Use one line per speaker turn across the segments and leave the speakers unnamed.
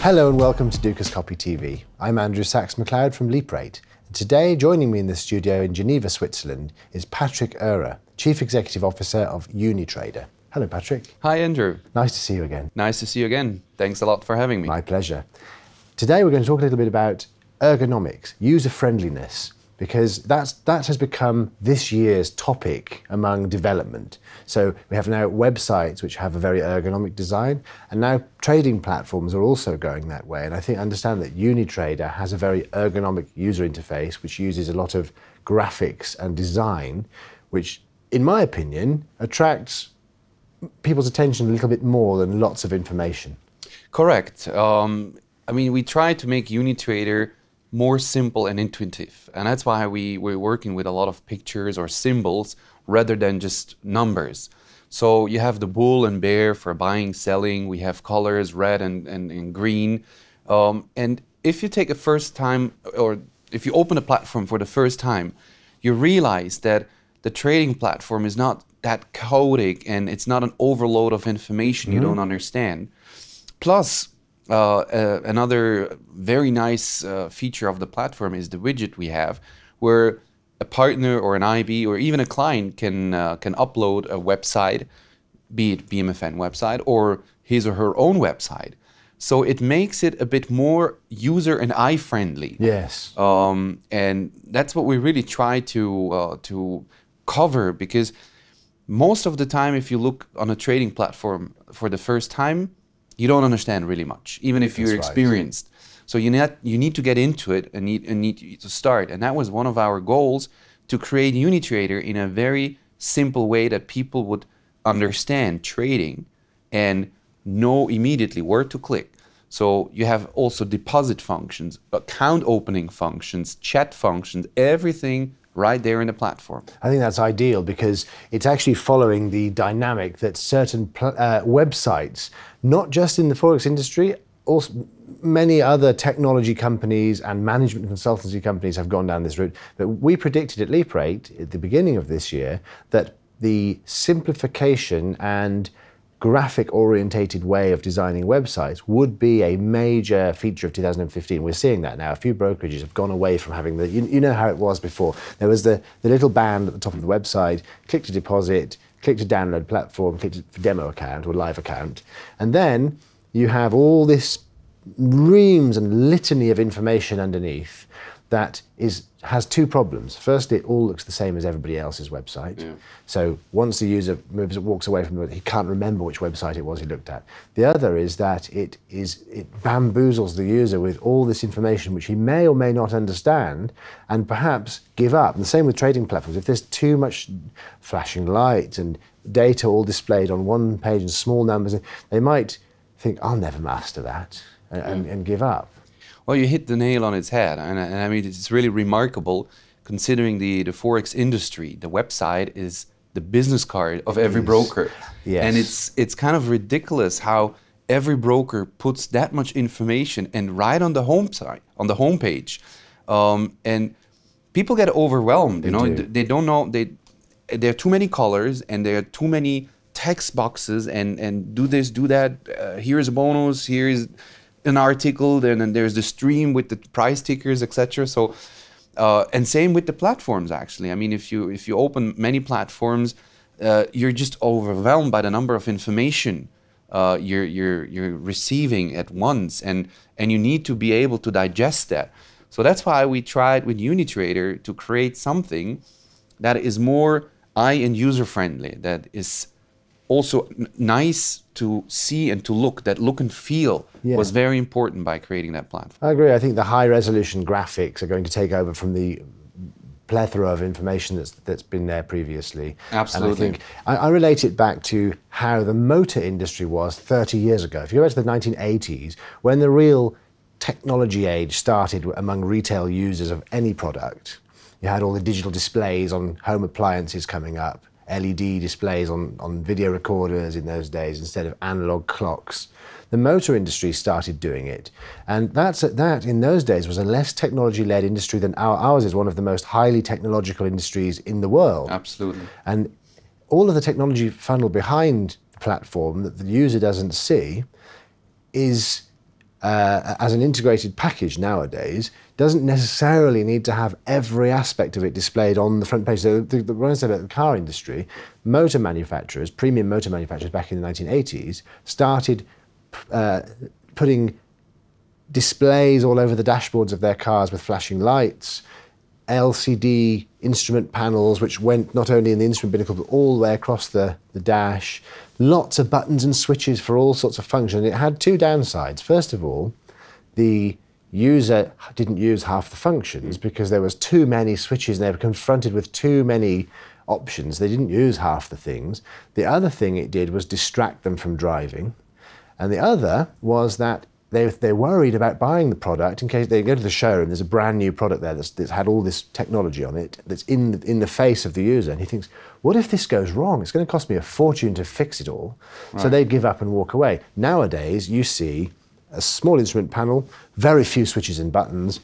Hello and welcome to Dukascopy TV. I'm Andrew Sachs-McLeod from LeapRate. And today, joining me in the studio in Geneva, Switzerland, is Patrick Oerer, Chief Executive Officer of UniTrader. Hello, Patrick.
Hi, Andrew.
Nice to see you again.
Nice to see you again. Thanks a lot for having me.
My pleasure. Today, we're going to talk a little bit about ergonomics, user-friendliness, because that has become this year's topic among development. So we have now websites which have a very ergonomic design, and now trading platforms are also going that way. And I understand that UniTrader has a very ergonomic user interface which uses a lot of graphics and design, which, in my opinion, attracts people's attention a little bit more than lots of information.
Correct. I mean, we try to make UniTrader more simple and intuitive. And that's why we're working with a lot of pictures or symbols rather than just numbers. So you have the bull and bear for buying, selling. We have colors, red and green. And if you take a first time, or if you open a platform for the first time, you realize that the trading platform is not that chaotic and it's not an overload of information you don't understand. Plus, another very nice feature of the platform is the widget we have, where a partner or an IB or even a client can upload a website, be it BMFN website or his or her own website. So it makes it a bit more user and eye friendly.
Yes.
And that's what we really try to cover, because most of the time, if you look on a trading platform for the first time, you don't understand really much, even if you're experienced. So you need to get into it and need to start. And that was one of our goals, to create UniTrader in a very simple way that people would understand trading and know immediately where to click. So you have also deposit functions, account opening functions, chat functions, everything right there in the platform.
I think that's ideal because it's actually following the dynamic that certain websites, not just in the Forex industry, also many other technology companies and management consultancy companies have gone down this route. But we predicted at LeapRate at the beginning of this year that the simplification and graphic-orientated way of designing websites would be a major feature of 2015. We're seeing that now. A few brokerages have gone away from having the, you know how it was before. There was the little band at the top of the website, click to deposit, click to download platform, click to demo account or live account. And then you have all this reams and litany of information underneath that has two problems. Firstly, it all looks the same as everybody else's website. Yeah. So once the user walks away from it, he can't remember which website it was he looked at. The other is that it bamboozles the user with all this information which he may or may not understand and perhaps give up. And the same with trading platforms. If there's too much flashing lights and data all displayed on one page in small numbers, they might think, I'll never master that, and give up.
Well, you hit the nail on its head, and I mean, it's really remarkable considering the Forex industry. The website is the business card of every broker.
Yes.
And it's kind of ridiculous how every broker puts that much information and right on the homepage, and people get overwhelmed. They don't know, there are too many colors and there are too many text boxes and do this, do that. Here's a bonus. Here's an article, then there's the stream with the price tickers, etc. So, and same with the platforms. Actually, I mean, if you open many platforms, you're just overwhelmed by the number of information you're receiving at once, and you need to be able to digest that. So that's why we tried with UniTrader to create something that is more eye and user friendly, that is also nice to see and to look. That look and feel was very important by creating that platform.
I agree. I think the high resolution graphics are going to take over from the plethora of information that's been there previously.
Absolutely.
And I think I relate it back to how the motor industry was 30 years ago. If you go back to the 1980s, when the real technology age started among retail users of any product, you had all the digital displays on home appliances coming up, LED displays on video recorders in those days instead of analog clocks. The motor industry started doing it. And that in those days was a less technology-led industry than ours is one of the most highly technological industries in the world.
Absolutely.
And all of the technology funnel behind the platform that the user doesn't see is as an integrated package nowadays, doesn't necessarily need to have every aspect of it displayed on the front page. So when I said about the car industry, motor manufacturers, premium motor manufacturers back in the 1980s, started putting displays all over the dashboards of their cars with flashing lights, LCD instrument panels which went not only in the instrument binnacle but all the way across the dash, lots of buttons and switches for all sorts of functions. It had two downsides. First of all, the user didn't use half the functions because there was too many switches and they were confronted with too many options. They didn't use half the things. The other thing it did was distract them from driving. And the other was that they're worried about buying the product in case they go to the showroom, there's a brand new product there that's had all this technology on it, that's in the face of the user, and he thinks, what if this goes wrong? It's going to cost me a fortune to fix it all. Right. So they'd give up and walk away. Nowadays, you see a small instrument panel, very few switches and buttons,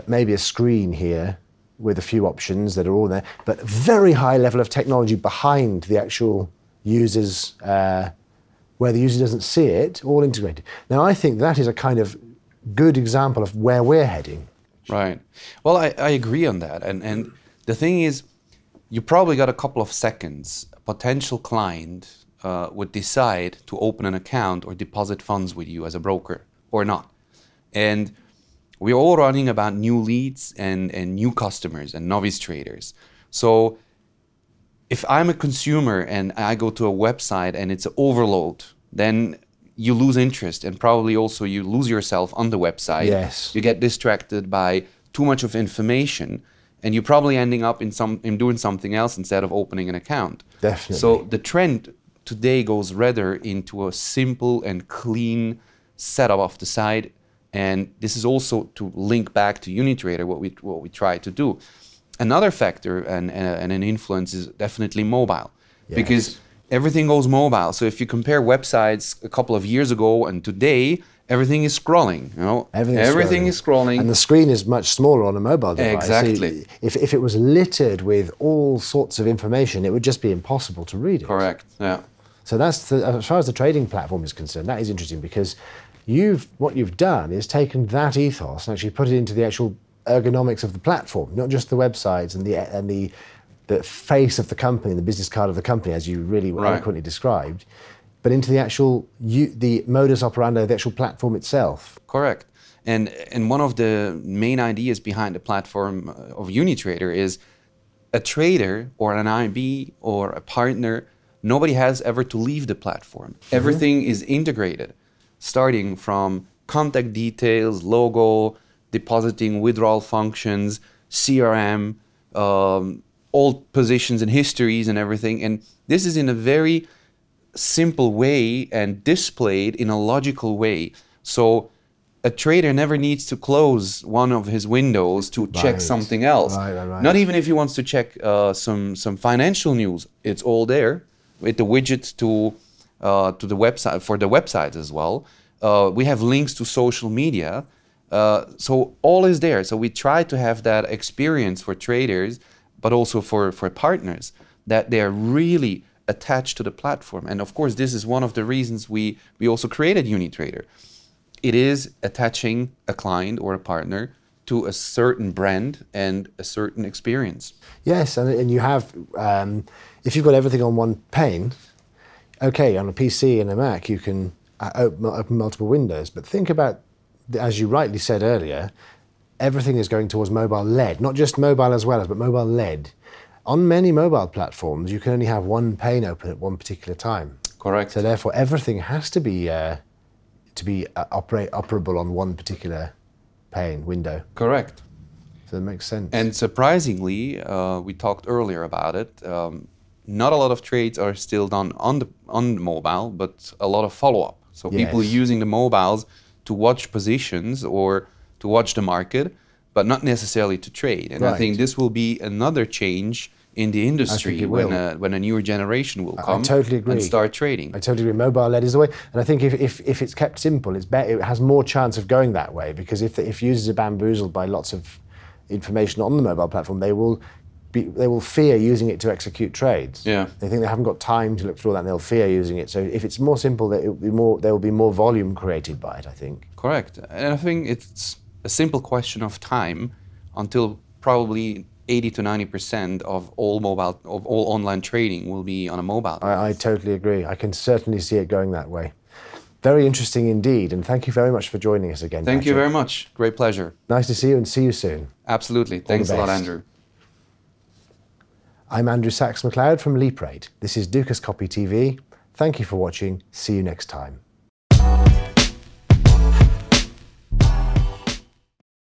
maybe a screen here with a few options that are all there, but very high level of technology behind the actual user's where the user doesn't see it, all integrated. Now, I think that is a kind of good example of where we're heading.
Right. Well, I agree on that. And the thing is, you probably got a couple of seconds. A potential client would decide to open an account or deposit funds with you as a broker or not. And we're all running about new leads and new customers and novice traders. So if I'm a consumer and I go to a website and it's an overload, then you lose interest and probably also you lose yourself on the website.
Yes.
You get distracted by too much of information and you're probably ending up in doing something else instead of opening an account.
Definitely.
So the trend today goes rather into a simple and clean setup of the site. And this is also to link back to UniTrader, what we try to do. Another factor and an influence is definitely mobile, yes. Because everything goes mobile. So if you compare websites a couple of years ago and today, everything is scrolling. You know, everything is scrolling,
and the screen is much smaller on a mobile device.
Exactly.
So if it was littered with all sorts of information, it would just be impossible to read it.
Correct. Yeah.
So that's as far as the trading platform is concerned. That is interesting because what you've done is taken that ethos and actually put it into the actual ergonomics of the platform, not just the websites and the face of the company, the business card of the company, as you really eloquently described, but into the actual the modus operandi of the actual platform itself.
Correct. And one of the main ideas behind the platform of UniTrader is a trader or an IB or a partner, nobody has ever to leave the platform. Mm-hmm. Everything is integrated, starting from contact details, logo, depositing, withdrawal functions, CRM, all positions and histories and everything. And this is in a very simple way and displayed in a logical way. So a trader never needs to close one of his windows to check something else. Right. Not even if he wants to check some financial news. It's all there with the widget to the website, for the website as well. We have links to social media. So all is there. So we try to have that experience for traders, but also for partners, that they are really attached to the platform. And of course, this is one of the reasons we also created UniTrader. It is attaching a client or a partner to a certain brand and a certain experience.
Yes, and you have, if you've got everything on one pane, okay, on a PC and a Mac, you can open multiple windows, but think about, as you rightly said earlier, everything is going towards mobile-led, not just mobile as well, but mobile-led. On many mobile platforms, you can only have one pane open at one particular time.
Correct.
So therefore, everything has to be operable on one particular pane, window.
Correct.
So that makes sense.
And surprisingly, we talked earlier about it, not a lot of trades are still done on mobile, but a lot of follow-up. So people using the mobiles to watch positions or to watch the market, but not necessarily to trade. And I think this will be another change in the industry when a newer generation will come and start trading.
I totally agree. Mobile-led is the way. And I think if it's kept simple, it's better. It has more chance of going that way, because if users are bamboozled by lots of information on the mobile platform, they will they will fear using it to execute trades.
Yeah.
They think they haven't got time to look through all that, and they'll fear using it. So if it's more simple, there will be more volume created by it, I think.
Correct. And I think it's a simple question of time until probably 80 to 90% of all online trading will be on a mobile.
I totally agree. I can certainly see it going that way. Very interesting indeed, and thank you very much for joining us again.
Thank
Patrick.
you very much. Great pleasure.
Nice to see you, and see you soon.
Absolutely. Thanks a lot, Andrew.
I'm Andrew Sachs-McLeod from UniTrader. This is Dukascopy TV. Thank you for watching. See you next time.